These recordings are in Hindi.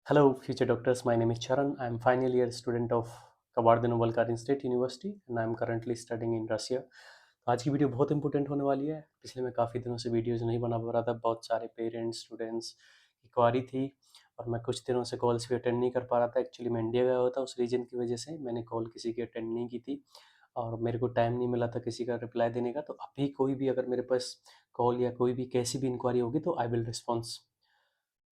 Hello, future doctors. My name is Charan. I'm final year student of Kabardino Balkarian state university and I am currently studying in Russia. तो आज की वीडियो बहुत इंपॉर्टेंट होने वाली है। पिछले मैं काफ़ी दिनों से वीडियोस नहीं बना पा रहा था, बहुत सारे पेरेंट्स स्टूडेंट्स की क्वारी थी और मैं कुछ दिनों से कॉल्स भी अटेंड नहीं कर पा रहा था। एक्चुअली मैं इंडिया गया हुआ था, उस रीजन की वजह से मैंने कॉल किसी की अटेंड नहीं की थी और मेरे को टाइम नहीं मिला था किसी का रिप्लाई देने का। तो अभी कोई भी अगर मेरे पास कॉल या कोई भी कैसी भी इंक्वायरी होगी तो आई विल रिस्पॉन्स।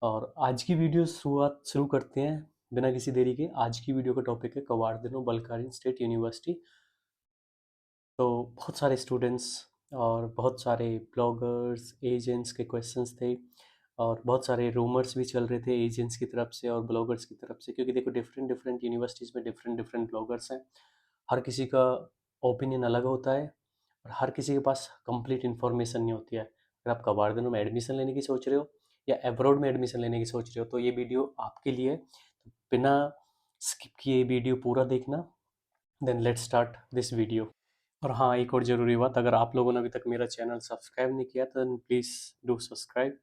और आज की वीडियो शुरुआत शुरू करते हैं बिना किसी देरी के। आज की वीडियो का टॉपिक है कवार्दिनो बल्कारिन स्टेट यूनिवर्सिटी। तो बहुत सारे स्टूडेंट्स और बहुत सारे ब्लॉगर्स एजेंट्स के क्वेश्चंस थे और बहुत सारे रूमर्स भी चल रहे थे एजेंट्स की तरफ से और ब्लॉगर्स की तरफ से, क्योंकि देखो डिफरेंट डिफरेंट यूनिवर्सिटीज़ में डिफरेंट डिफरेंट ब्लॉगर्स हैं। हर किसी का ओपिनियन अलग होता है और हर किसी के पास कंप्लीट इन्फॉर्मेशन नहीं होती है। अगर आप कवार्दिनो में एडमिशन लेने की सोच रहे हो या अब्रॉड में एडमिशन लेने की सोच रहे हो तो ये वीडियो आपके लिए है। तो बिना स्किप किए ये वीडियो पूरा देखना। Then let's start this video. और हाँ, एक और ज़रूरी बात, अगर आप लोगों ने अभी तक मेरा चैनल सब्सक्राइब नहीं किया तो प्लीज़ डू सब्सक्राइब,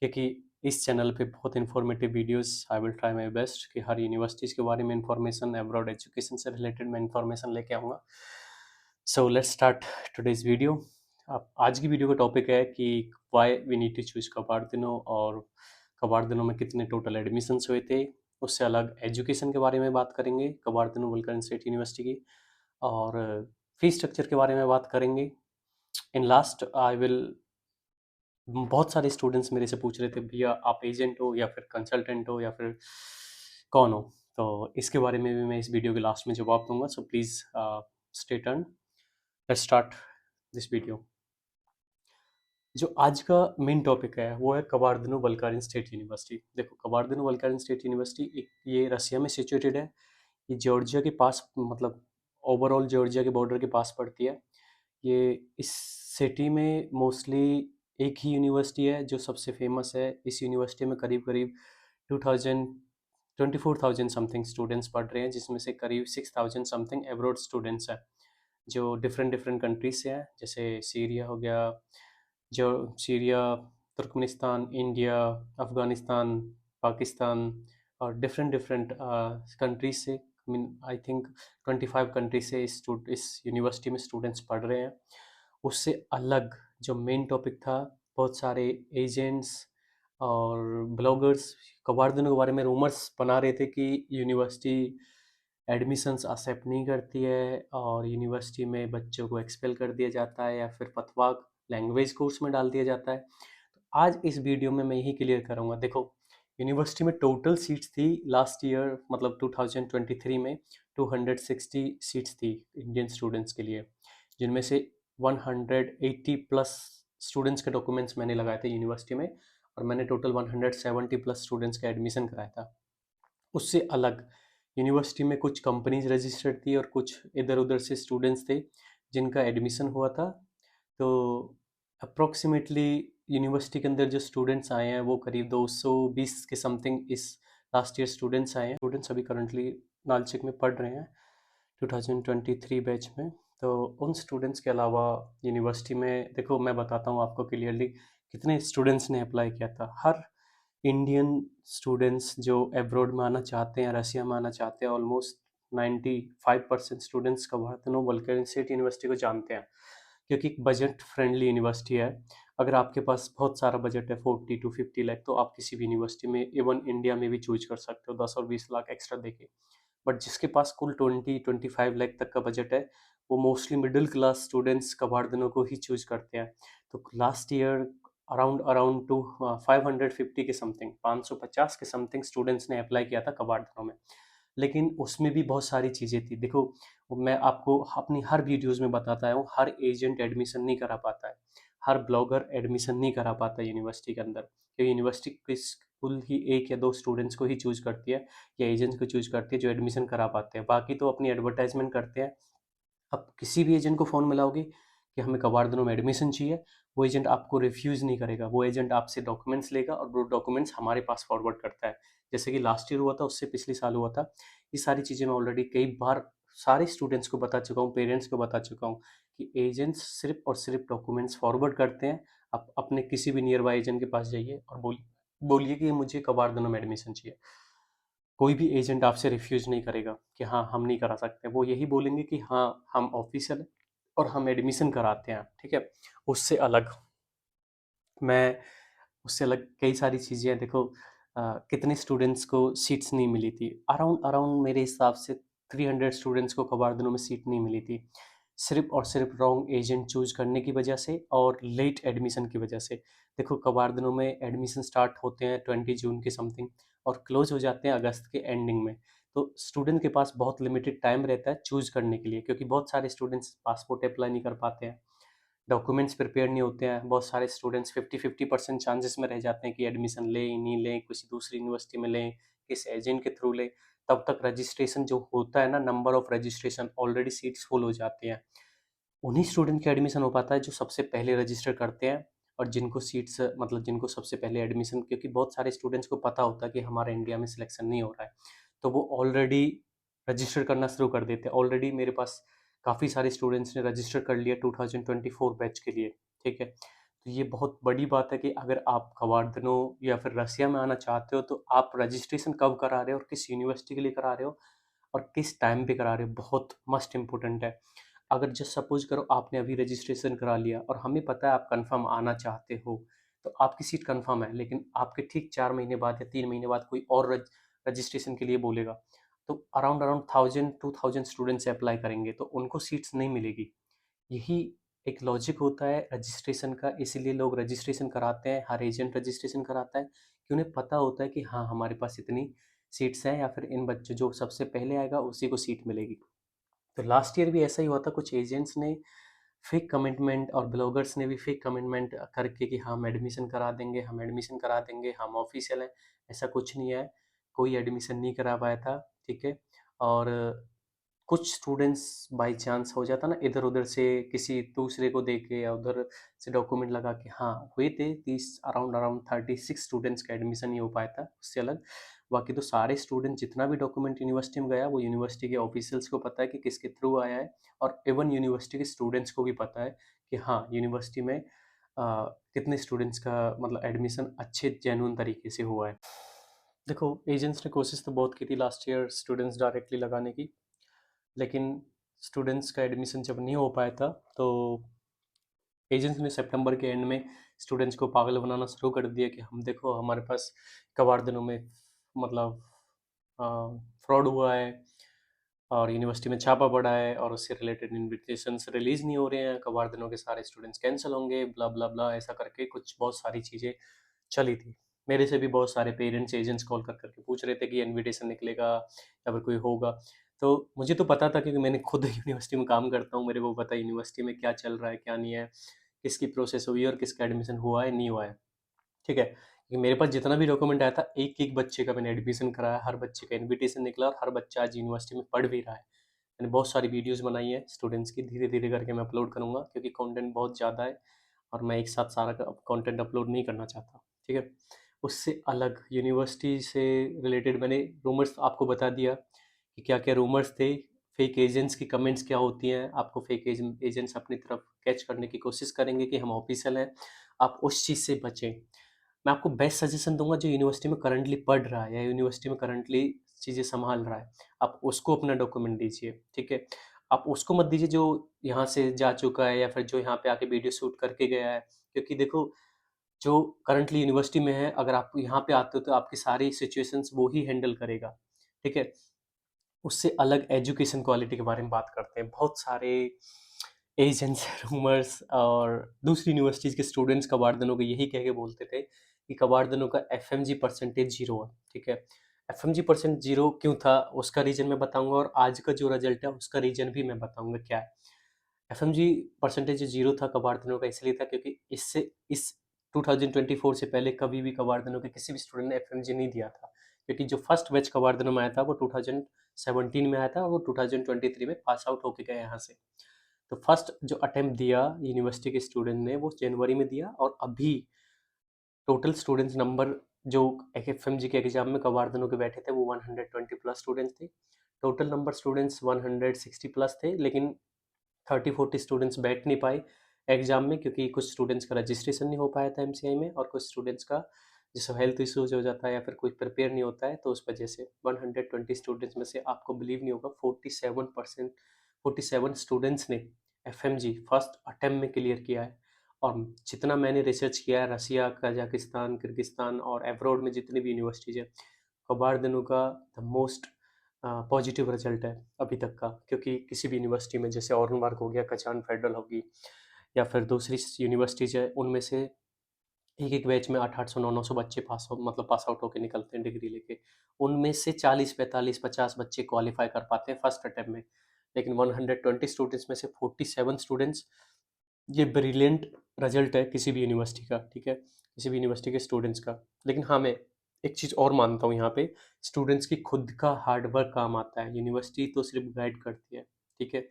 क्योंकि इस चैनल पे बहुत informative videos I will try my best कि हर यूनिवर्सिटीज़ के बारे में इंफॉर्मेशन, अब्रॉड एजुकेशन से रिलेटेड मैं इंफॉर्मेशन लेके आऊँगा। So let's start today's video. अब आज की वीडियो का टॉपिक है कि why we need to choose Kabardino और कबार्दिनो में कितने टोटल एडमिशन्स हुए थे। उससे अलग एजुकेशन के बारे में बात करेंगे कबार्दिनो वुल्करन स्टेट यूनिवर्सिटी की, और फी स्ट्रक्चर के बारे में बात करेंगे। इन लास्ट आई विल, बहुत सारे स्टूडेंट्स मेरे से पूछ रहे थे भैया आप एजेंट हो या फिर कंसल्टेंट हो या फिर कौन हो, तो इसके बारे में भी मैं इस वीडियो के लास्ट में जवाब दूंगा। So please stay turn, let's start this video. जो आज का मेन टॉपिक है वो है कबार्दिनो बल्कारिन स्टेट यूनिवर्सिटी। देखो कबार्दिनो बल्कारिन स्टेट यूनिवर्सिटी ये रसिया में सिचुएटेड है। ये जॉर्जिया के पास, मतलब ओवरऑल जॉर्जिया के बॉर्डर के पास पड़ती है। ये इस सिटी में मोस्टली एक ही यूनिवर्सिटी है जो सबसे फेमस है। इस यूनिवर्सिटी में करीब करीब 2000 24,000 समथिंग स्टूडेंट्स पढ़ रहे हैं, जिसमें से करीब 6,000 समथिंग एब्रॉड स्टूडेंट्स हैं जो डिफरेंट डिफरेंट कंट्रीज से हैं, जैसे सीरिया हो गया, जो Syria, Turkmenistan, India, Afghanistan, Pakistan और डिफरेंट डिफरेंट कंट्रीज से, मीन आई थिंक 25 कंट्रीज से इस यूनिवर्सिटी में स्टूडेंट्स पढ़ रहे हैं। उससे अलग जो मेन टॉपिक था, बहुत सारे एजेंट्स और ब्लॉगर्स कबार्दिनों के बारे में रूमर्स बना रहे थे कि यूनिवर्सिटी एडमिशन्स एक्सेप्ट नहीं करती है और यूनिवर्सिटी में बच्चों को एक्सपेल कर दिया जाता है या फिर फतवा लैंग्वेज कोर्स में डाल दिया जाता है। तो आज इस वीडियो में मैं यही क्लियर करूँगा। देखो यूनिवर्सिटी में टोटल सीट्स थी लास्ट ईयर, मतलब 2023 में 260 सीट्स थी इंडियन स्टूडेंट्स के लिए, जिनमें से 180 प्लस स्टूडेंट्स के डॉक्यूमेंट्स मैंने लगाए थे यूनिवर्सिटी में और मैंने टोटल 170 प्लस स्टूडेंट्स का एडमिशन कराया था। उससे अलग यूनिवर्सिटी में कुछ कंपनीज रजिस्टर्ड थी और कुछ इधर उधर से स्टूडेंट्स थे जिनका एडमिशन हुआ था। तो अप्रोक्सीमेटली यूनिवर्सिटी के अंदर जो स्टूडेंट्स आए हैं वो करीब 220 के समथिंग इस लास्ट ईयर स्टूडेंट्स आए हैं। स्टूडेंट्स अभी करंटली नालचिक में पढ़ रहे हैं 2023 बैच में। तो उन स्टूडेंट्स के अलावा यूनिवर्सिटी में, देखो मैं बताता हूँ आपको क्लियरली कितने स्टूडेंट्स ने अप्लाई किया था। हर इंडियन स्टूडेंट्स जो अब्रॉड में आना चाहते हैं, रसिया में आना चाहते हैं, ऑलमोस्ट 95% स्टूडेंट्स कवार्दिनो वुल्करन स्टेट यूनिवर्सिटी को जानते हैं, क्योंकि एक बजट फ्रेंडली यूनिवर्सिटी है। अगर आपके पास बहुत सारा बजट है 40 to 50 लाख, तो आप किसी भी यूनिवर्सिटी में इवन इंडिया में भी चूज कर सकते हो 10 और 20 लाख एक्स्ट्रा देके। बट जिसके पास कुल 20-25 लाख तक का बजट है वो मोस्टली मिडिल क्लास स्टूडेंट्स कबार्दिनो को ही चूज करते हैं। तो last year around around two 550 के समथिंग, 550 के समथिंग स्टूडेंट्स ने अप्लाई किया था कबार्दिनो में। लेकिन उसमें भी बहुत सारी चीज़ें थी। देखो मैं आपको अपनी हर वीडियोज़ में बताता हूँ, हर एजेंट एडमिशन नहीं करा पाता है, हर ब्लॉगर एडमिशन नहीं करा पाता यूनिवर्सिटी के अंदर, क्योंकि यूनिवर्सिटी किस कुल ही 1 या 2 स्टूडेंट्स को ही चूज़ करती है या एजेंट्स को चूज़ करती है जो एडमिशन करा पाते हैं। बाकी तो अपनी एडवर्टाइजमेंट करते हैं। आप किसी भी एजेंट को फ़ोन मिलाओगे कि हमें कबार्दिनो में एडमिशन चाहिए, वो एजेंट आपको रिफ्यूज़ नहीं करेगा। वो एजेंट आपसे डॉक्यूमेंट्स लेगा और वो डॉक्यूमेंट्स हमारे पास फॉरवर्ड करता है। जैसे कि लास्ट ईयर हुआ था, उससे पिछले साल हुआ था। ये सारी चीज़ें मैं ऑलरेडी कई बार सारे स्टूडेंट्स को बता चुका हूँ, पेरेंट्स को बता चुका हूँ कि एजेंट्स सिर्फ़ और सिर्फ़ डॉक्यूमेंट्स फॉरवर्ड करते हैं। आप अपने किसी भी नियर बाय एजेंट के पास जाइए और बोलिए कि मुझे कबार्दिनो में एडमिशन चाहिए। कोई भी एजेंट आपसे रिफ्यूज़ नहीं करेगा कि हाँ, हम नहीं करा सकते। वो यही बोलेंगे कि हाँ, हम ऑफ़िशियल हैं और हम एडमिशन कराते हैं, ठीक है? उससे अलग मैं उससे अलग कई सारी चीज़ें हैं। देखो कितने स्टूडेंट्स को सीट्स नहीं मिली थी। अराउंड अराउंड मेरे हिसाब से 300 स्टूडेंट्स को कबाड़ में सीट नहीं मिली थी। सिर्फ़ और सिर्फ़ रॉन्ग एजेंट चूज़ करने की वजह से और लेट एडमिशन की वजह से। देखो कबाड़ में एडमिशन स्टार्ट होते हैं 20 जून के समथिंग और क्लोज़ हो जाते हैं अगस्त के एंडिंग में। तो स्टूडेंट के पास बहुत लिमिटेड टाइम रहता है चूज़ करने के लिए, क्योंकि बहुत सारे स्टूडेंट्स पासपोर्ट अप्लाई नहीं कर पाते हैं। डॉक्यूमेंट्स प्रिपेयर नहीं होते हैं। बहुत सारे स्टूडेंट्स 50-50% चांसेस में रह जाते हैं कि एडमिशन लें, नहीं लें, किसी दूसरी यूनिवर्सिटी में लें, किस एजेंट के थ्रू लें। तब तक रजिस्ट्रेशन जो होता है ना, number of registration already seats full हो जाती हैं। उन्हीं स्टूडेंट का एडमिशन हो पाता है जो सबसे पहले रजिस्टर करते हैं और जिनको सीट्स मतलब जिनको सबसे पहले एडमिशन, क्योंकि बहुत सारे स्टूडेंट्स को पता होता है कि हमारे इंडिया में सिलेक्शन नहीं हो रहा है, तो वो ऑलरेडी रजिस्टर करना शुरू कर देते हैं। ऑलरेडी मेरे पास काफ़ी सारे स्टूडेंट्स ने रजिस्टर कर लिया 2024 बैच के लिए, ठीक है। तो ये बहुत बड़ी बात है कि अगर आप कवार्दनो या फिर रसिया में आना चाहते हो तो आप रजिस्ट्रेशन कब करा रहे हो और किस यूनिवर्सिटी के लिए करा रहे हो और किस टाइम पे करा रहे हो, बहुत मस्ट इम्पोर्टेंट है। अगर जस्ट सपोज करो आपने अभी रजिस्ट्रेशन करा लिया और हमें पता है आप कंफर्म आना चाहते हो, तो आपकी सीट कंफर्म है, लेकिन आपके ठीक 4 महीने बाद या 3 महीने बाद कोई और रजिस्ट्रेशन के लिए बोलेगा, तो अराउंड अराउंड 1000-2000 स्टूडेंट्स अप्लाई करेंगे तो उनको सीट्स नहीं मिलेगी। यही एक लॉजिक होता है रजिस्ट्रेशन का, इसीलिए लोग रजिस्ट्रेशन कराते हैं, हर एजेंट रजिस्ट्रेशन कराता है कि उन्हें पता होता है कि हाँ, हमारे पास इतनी सीट्स हैं या फिर इन बच्चों जो सबसे पहले आएगा उसी को सीट मिलेगी। तो लास्ट ईयर भी ऐसा ही हुआ था। कुछ एजेंट्स ने फेक कमिटमेंट और ब्लॉगर्स ने भी फेक कमिटमेंट करके कि हम एडमिशन करा देंगे, हम एडमिशन करा देंगे, हम ऑफिशियल हैं। ऐसा कुछ नहीं है, कोई एडमिशन नहीं करा पाया था, ठीक है। और कुछ स्टूडेंट्स बाय चांस हो जाता ना, इधर उधर से किसी दूसरे को दे के या उधर से डॉक्यूमेंट लगा के, हाँ हुए थे 30 अराउंड अराउंड 36 स्टूडेंट्स का एडमिशन नहीं हो पाया था उससे अलग। बाकी तो सारे स्टूडेंट जितना भी डॉक्यूमेंट यूनिवर्सिटी में गया वो यूनिवर्सिटी के ऑफिशियल्स को पता है कि किसके थ्रू आया है, और इवन यूनिवर्सिटी के स्टूडेंट्स को भी पता है कि हाँ यूनिवर्सिटी में कितने स्टूडेंट्स का मतलब एडमिशन अच्छे जेन्युइन तरीके से हुआ है। देखो एजेंट्स ने कोशिश तो बहुत की थी लास्ट ईयर स्टूडेंट्स डायरेक्टली लगाने की, लेकिन स्टूडेंट्स का एडमिशन जब नहीं हो पाया था तो एजेंट्स ने सितंबर के एंड में स्टूडेंट्स को पागल बनाना शुरू कर दिया कि हम देखो हमारे पास कबाड़ दिनों में मतलब फ्रॉड हुआ है और यूनिवर्सिटी में छापा पड़ा है और उससे रिलेटेड इन्विटेशंस रिलीज़ नहीं हो रहे हैं, कबाड़ दिनों के सारे स्टूडेंट्स कैंसिल होंगे, ब्ला ब्ला ब्ला, ऐसा करके कुछ बहुत सारी चीज़ें चली थी। मेरे से भी बहुत सारे पेरेंट्स एजेंट्स कॉल कर करके पूछ रहे थे कि इनविटेशन निकलेगा या फिर कोई होगा। तो मुझे तो पता था क्योंकि मैंने खुद यूनिवर्सिटी में काम करता हूँ, मेरे को पता है यूनिवर्सिटी में क्या चल रहा है क्या नहीं है, किसकी प्रोसेस हुई है और किसका एडमिशन हुआ है नहीं हुआ है, ठीक है। क्योंकि मेरे पास जितना भी डॉक्यूमेंट आया था एक एक बच्चे का मैंने एडमिशन कराया, हर बच्चे का इन्विटेशन निकला और हर बच्चा आज यूनिवर्सिटी में पढ़ भी रहा है। मैंने बहुत सारी वीडियोस बनाई है स्टूडेंट्स की, धीरे धीरे करके मैं अपलोड करूँगा क्योंकि कंटेंट बहुत ज़्यादा है और मैं एक साथ सारा कंटेंट अपलोड नहीं करना चाहता, ठीक है। उससे अलग यूनिवर्सिटी से रिलेटेड मैंने रूमर्स आपको बता दिया कि क्या क्या रूमर्स थे, फेक एजेंट्स की कमेंट्स क्या होती हैं, आपको फेक एजेंट्स अपनी तरफ कैच करने की कोशिश करेंगे कि हम ऑफिशियल हैं, आप उस चीज़ से बचें। मैं आपको बेस्ट सजेशन दूंगा जो यूनिवर्सिटी में करंटली पढ़ रहा है या यूनिवर्सिटी में करंटली चीज़ें संभाल रहा है, आप उसको अपना डॉक्यूमेंट दीजिए, ठीक है। आप उसको मत दीजिए जो यहाँ से जा चुका है या फिर जो यहाँ पे आके वीडियो शूट करके गया है, क्योंकि देखो जो करंटली यूनिवर्सिटी में है, अगर आप यहाँ पे आते हो तो आपकी सारी सिचुएशंस वो ही हैंडल करेगा, ठीक है। उससे अलग एजुकेशन क्वालिटी के बारे में बात करते हैं। बहुत सारे एजेंट्स, रूमर्स और दूसरी यूनिवर्सिटीज़ के स्टूडेंट्स कबाड़दनों को यही कह के बोलते थे कि कबाड़दनों का एफएमजी परसेंटेज जीरो है, ठीक है। एफएमजी परसेंट जीरो क्यों था उसका रीज़न मैं बताऊंगा और आज का जो रिजल्ट है उसका रीज़न भी मैं बताऊंगा क्या है। एफएमजी परसेंटेज जीरो था कबाड़दनों का इसलिए था क्योंकि इससे इस 2024 से पहले कभी भी कबाड़दनों के किसी भी स्टूडेंट ने एफएमजी नहीं दिया था, क्योंकि जो फर्स्ट बैच कबाड़दनों में आया था वो 2017 में आया था और वो 2023 में पास आउट होके गए यहाँ से। तो फर्स्ट जो अटेम्प्ट दिया यूनिवर्सिटी के स्टूडेंट ने वो जनवरी में दिया और अभी टोटल स्टूडेंट्स नंबर जो एफएमजी के एग्जाम में कबाड़दनों के बैठे थे वो 120 प्लस स्टूडेंट्स थे। टोटल नंबर स्टूडेंट्स 160 प्लस थे, लेकिन 30-40 स्टूडेंट्स बैठ नहीं पाए एग्जाम में क्योंकि कुछ स्टूडेंट्स का रजिस्ट्रेशन नहीं हो पाया था एमसीआई में और कुछ स्टूडेंट्स का जिसको हेल्थ इश्यूज हो जाता है या फिर कोई प्रिपेयर नहीं होता है, तो उस वजह से 120 स्टूडेंट्स में से आपको बिलीव नहीं होगा 47 स्टूडेंट्स ने एफएमजी फर्स्ट अटेम्प्ट में क्लियर किया है। और जितना मैंने रिसर्च किया है, रसिया, कजाकिस्तान, किर्गिस्तान और एब्रॉड में जितनी भी यूनिवर्सिटीज़ है, कबार्दिनो का द मोस्ट पॉजिटिव रिजल्ट है अभी तक का। क्योंकि किसी भी यूनिवर्सिटी में जैसे ऑरनबर्ग हो गया, कचान फेडरल होगी, या फिर दूसरी यूनिवर्सिटीज़ है, उनमें से एक एक बैच में 800 900 बच्चे पास आउट होकर निकलते हैं डिग्री लेके। उनमें से 40 45 50 बच्चे क्वालिफाई कर पाते हैं फर्स्ट अटेम्प्ट में। लेकिन 120 स्टूडेंट्स में से 47 स्टूडेंट्स, ये ब्रिलियंट रिजल्ट है किसी भी यूनिवर्सिटी का, ठीक है, किसी भी यूनिवर्सिटी के स्टूडेंट्स का। लेकिन हाँ, मैं एक चीज़ और मानता हूँ यहाँ पे, स्टूडेंट्स की खुद का हार्ड वर्क काम आता है, यूनिवर्सिटी तो सिर्फ गाइड करती है, ठीक है।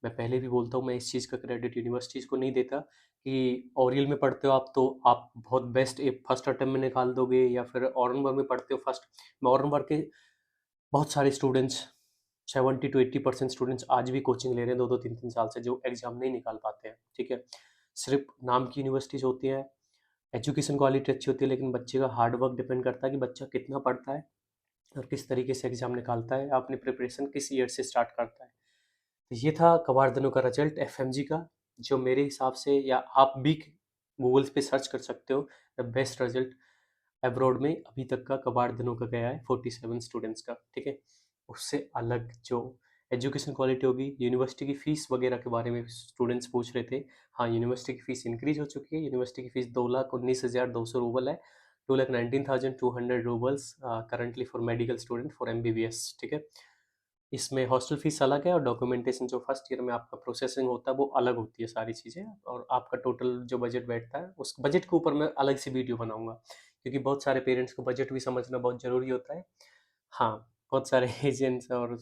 मैं पहले भी बोलता हूँ, मैं इस चीज़ का क्रेडिट यूनिवर्सिटीज़ को नहीं देता कि ओरियल में पढ़ते हो आप तो आप बहुत बेस्ट एक फर्स्ट अटेम्प्ट में निकाल दोगे, या फिर ऑरनबर्ग में पढ़ते हो फर्स्ट। मैं ऑरनबर्ग के बहुत सारे स्टूडेंट्स, 70 to 80% स्टूडेंट्स आज भी कोचिंग ले रहे हैं 2 2 3 3 साल से, जो एग्जाम नहीं निकाल पाते हैं, ठीक है। सिर्फ नाम की यूनिवर्सिटीज होती हैं, एजुकेशन क्वालिटी अच्छी होती है, लेकिन बच्चे का हार्ड वर्क डिपेंड करता है कि बच्चा कितना पढ़ता है और किस तरीके से एग्जाम निकालता है, अपनी प्रिपरेशन किस ईयर से स्टार्ट करता है। तो ये था कबार्दिनो का रिजल्ट एफएमजी का, जो मेरे हिसाब से, या आप भी गूगल पे सर्च कर सकते हो, द बेस्ट रिजल्ट अब्रॉड में अभी तक का कबार्दिनो का गया है 47 स्टूडेंट्स का, ठीक है। उससे अलग जो एजुकेशन क्वालिटी होगी, यूनिवर्सिटी की फ़ीस वगैरह के बारे में स्टूडेंट्स पूछ रहे थे। हाँ, यूनिवर्सिटी की फ़ीस इंक्रीज़ हो चुकी है, यूनिवर्सिटी की फ़ीस 2,19,200 रूबल है, 2,19,200 roubles currently for medical student for MBBS, ठीक है। इसमें हॉस्टल फीस अलग है और डॉक्यूमेंटेशन जो फर्स्ट ईयर में आपका प्रोसेसिंग होता है वो अलग होती है सारी चीज़ें, और आपका टोटल जो बजट बैठता है उस बजट के ऊपर मैं अलग से वीडियो बनाऊंगा, क्योंकि बहुत सारे पेरेंट्स को बजट भी समझना बहुत ज़रूरी होता है। हाँ, बहुत सारे एजेंट्स और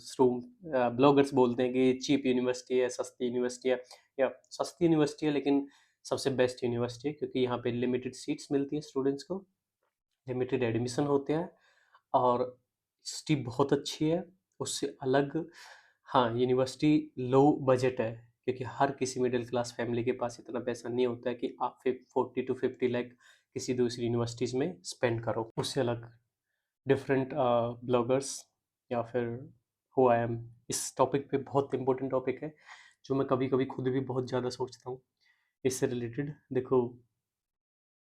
ब्लॉगर्स बोलते हैं कि चीप यूनिवर्सिटी है, सस्ती यूनिवर्सिटी है, या सस्ती यूनिवर्सिटी है लेकिन सबसे बेस्ट यूनिवर्सिटी है, क्योंकि यहाँ पे लिमिटेड सीट्स मिलती हैं स्टूडेंट्स को, लिमिटेड एडमिशन होते हैं, और यूनिवर्सिटी बहुत अच्छी है। उससे अलग, हाँ, यूनिवर्सिटी लो बजट है, क्योंकि हर किसी मिडिल क्लास फैमिली के पास इतना पैसा नहीं होता है कि आप 40 to 50 लाख किसी दूसरी यूनिवर्सिटीज़ में स्पेंड करो। उससे अलग डिफरेंट ब्लॉगर्स, या फिर हु आई एम, इस टॉपिक पे बहुत इंपॉर्टेंट टॉपिक है, जो मैं कभी कभी खुद भी बहुत ज़्यादा सोचता हूँ इससे रिलेटेड। देखो,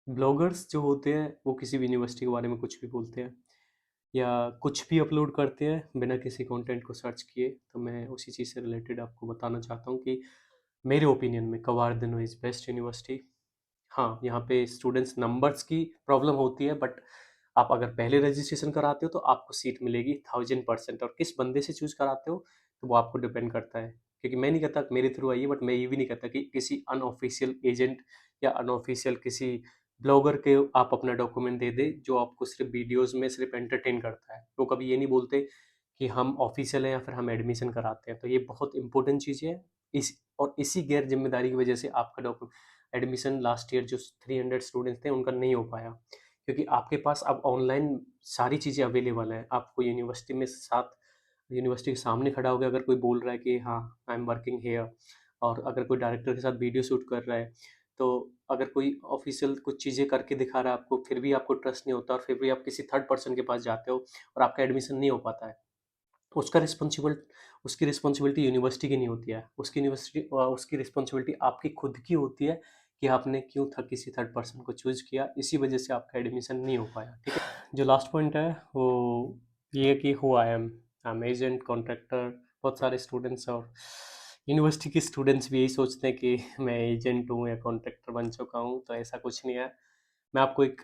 ब्लॉगर्स जो होते हैं वो किसी भी यूनिवर्सिटी के बारे में कुछ भी बोलते हैं, या कुछ भी अपलोड करते हैं बिना किसी कंटेंट को सर्च किए। तो मैं उसी चीज़ से रिलेटेड आपको बताना चाहता हूँ कि मेरे ओपिनियन में कवार्दिनो इज़ बेस्ट यूनिवर्सिटी। हाँ, यहाँ पे स्टूडेंट्स नंबर्स की प्रॉब्लम होती है, बट आप अगर पहले रजिस्ट्रेशन कराते हो तो आपको सीट मिलेगी 1000%, और किस बंदे से चूज कराते हो तो वो आपको डिपेंड करता है। क्योंकि मैं नहीं कहता मेरे थ्रू आइए, बट मैं ये भी नहीं कहता कि किसी अनऑफिशियल एजेंट या अनऑफिशियल किसी ब्लॉगर के आप अपना डॉक्यूमेंट दे दे, जो आपको सिर्फ वीडियोस में सिर्फ एंटरटेन करता है। वो कभी ये नहीं बोलते कि हम ऑफिशियल हैं या फिर हम एडमिशन कराते हैं। तो ये बहुत इंपॉर्टेंट चीज़ है। इसी गैर जिम्मेदारी की वजह से आपका डॉक्यूमेंट एडमिशन लास्ट ईयर जो 300 स्टूडेंट्स थे उनका नहीं हो पाया, क्योंकि आपके पास अब ऑनलाइन सारी चीज़ें अवेलेबल हैं। आपको यूनिवर्सिटी में साथ, यूनिवर्सिटी के सामने खड़ा हो गया, अगर कोई बोल रहा है कि हाँ, आई एम वर्किंग हेयर, और अगर कोई डायरेक्टर के साथ वीडियो शूट कर रहा है, तो अगर कोई ऑफिशियल कुछ चीज़ें करके दिखा रहा है आपको, फिर भी आपको ट्रस्ट नहीं होता, और फिर भी आप किसी थर्ड पर्सन के पास जाते हो और आपका एडमिशन नहीं हो पाता है, उसका रिस्पॉन्सिबल उसकी रिस्पॉन्सिबिलिटी यूनिवर्सिटी की नहीं होती है, उसकी रिस्पॉन्सिबिलिटी आपकी खुद की होती है कि आपने क्यों था किसी थर्ड पर्सन को चूज किया, इसी वजह से आपका एडमिशन नहीं हो पाया, ठीक है। जो लास्ट पॉइंट है वो ये है कि who I am agent, contractor. बहुत सारे स्टूडेंट्स और यूनिवर्सिटी के स्टूडेंट्स भी यही सोचते हैं कि मैं एजेंट हूँ या कॉन्ट्रैक्टर बन चुका हूँ, तो ऐसा कुछ नहीं है। मैं आपको एक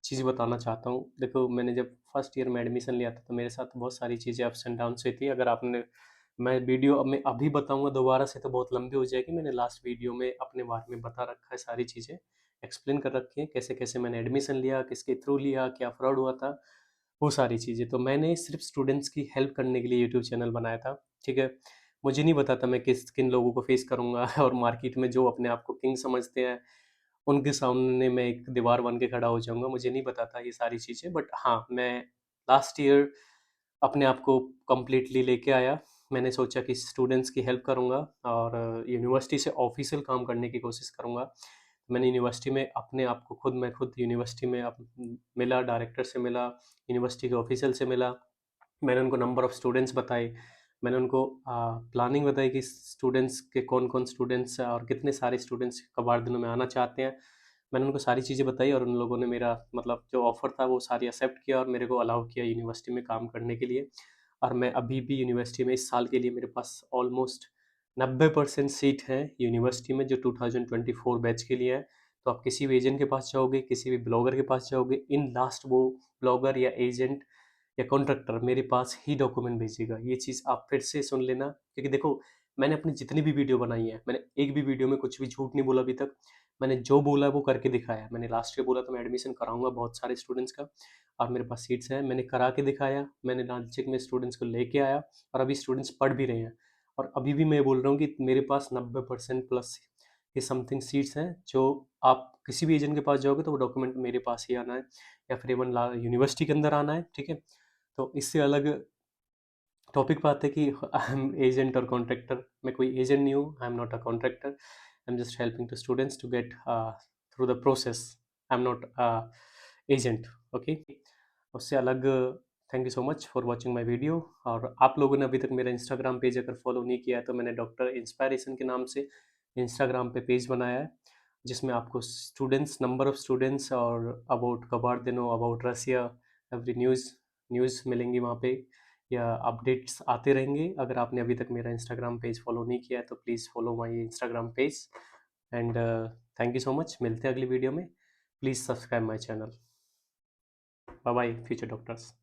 चीज़ बताना चाहता हूँ। देखो, मैंने जब फर्स्ट ईयर में एडमिशन लिया था तो मेरे साथ बहुत सारी चीज़ें अप्स एंड डाउन्स हुई थी। अगर आपने, मैं वीडियो अब मैं अभी बताऊंगा दोबारा से तो बहुत लंबी हो जाएगी। मैंने लास्ट वीडियो में अपने बारे में बता रखा है, सारी चीज़ें एक्सप्लेन कर रखी है, कैसे कैसे मैंने एडमिशन लिया, किसके थ्रू लिया, क्या फ्रॉड हुआ था, वो सारी चीज़ें। तो मैंने सिर्फ स्टूडेंट्स की हेल्प करने के लिए यूट्यूब चैनल बनाया था, ठीक है। मुझे नहीं पता था मैं किन लोगों को फेस करूंगा और मार्केट में जो अपने आप को किंग समझते हैं उनके सामने मैं एक दीवार बन के खड़ा हो जाऊंगा। मुझे नहीं पता था ये सारी चीज़ें, बट हाँ, मैं लास्ट ईयर अपने आप को कम्प्लीटली लेके आया। मैंने सोचा कि स्टूडेंट्स की हेल्प करूंगा और यूनिवर्सिटी से ऑफिशियल काम करने की कोशिश करूंगा। मैंने यूनिवर्सिटी में अपने आप को मैं खुद यूनिवर्सिटी में मिला, डायरेक्टर से मिला, यूनिवर्सिटी के ऑफिशियल से मिला। मैंने उनको नंबर ऑफ़ स्टूडेंट्स बताए, मैंने उनको प्लानिंग बताई कि स्टूडेंट्स के कौन-कौन स्टूडेंट्स और कितने सारे स्टूडेंट्स कबाड़ दिनों में आना चाहते हैं। मैंने उनको सारी चीज़ें बताई और उन लोगों ने मेरा मतलब जो ऑफ़र था वो सारी एक्सेप्ट किया और मेरे को अलाउ किया यूनिवर्सिटी में काम करने के लिए। और मैं अभी भी यूनिवर्सिटी में इस साल के लिए मेरे पास ऑलमोस्ट 90% सीट हैं यूनिवर्सिटी में, जो 2024 बैच के लिए है। तो आप किसी भी एजेंट के पास जाओगे, किसी भी ब्लॉगर के पास जाओगे, इन लास्ट वो ब्लॉगर या एजेंट या कॉन्ट्रैक्टर मेरे पास ही डॉक्यूमेंट भेजेगा। ये चीज़ आप फिर से सुन लेना, क्योंकि देखो मैंने अपनी जितनी भी वीडियो बनाई है, मैंने एक भी वीडियो में कुछ भी झूठ नहीं बोला अभी तक। मैंने जो बोला वो करके दिखाया है। मैंने लास्ट ईयर बोला था मैं एडमिशन कराऊंगा बहुत सारे स्टूडेंट्स का, और मेरे पास सीट्स हैं, मैंने करा के दिखाया। मैंने नानचक में स्टूडेंट्स को लेके आया और अभी स्टूडेंट्स पढ़ भी रहे हैं। और अभी भी मैं बोल रहा हूँ कि मेरे पास 90% प्लस ये समथिंग सीट्स हैं, जो आप किसी भी एजेंट के पास जाओगे तो वो डॉक्यूमेंट मेरे पास ही आना है, या फिर इवन यूनिवर्सिटी के अंदर आना है, ठीक है। तो इससे अलग टॉपिक पे आते हैं कि आई एम एजेंट और कॉन्ट्रैक्टर। मैं कोई एजेंट नहीं हूँ, I am not a contractor, I am just helping to students to get through the process. I am not agent, okay. उससे अलग, thank you so much for watching my video. और आप लोगों ने अभी तक मेरा इंस्टाग्राम पेज अगर फॉलो नहीं किया है तो मैंने डॉक्टर इंस्पायरेशन के नाम से इंस्टाग्राम पे पेज बनाया है, जिसमें आपको स्टूडेंट्स, नंबर ऑफ़ स्टूडेंट्स और about Kabardino, about Russia, every news मिलेंगी वहाँ पे, या अपडेट्स आते रहेंगे। अगर आपने अभी तक मेरा इंस्टाग्राम पेज फॉलो नहीं किया है तो please follow my Instagram page. And thank you so much. मिलते हैं अगली वीडियो में। Please subscribe my channel. Bye bye future doctors.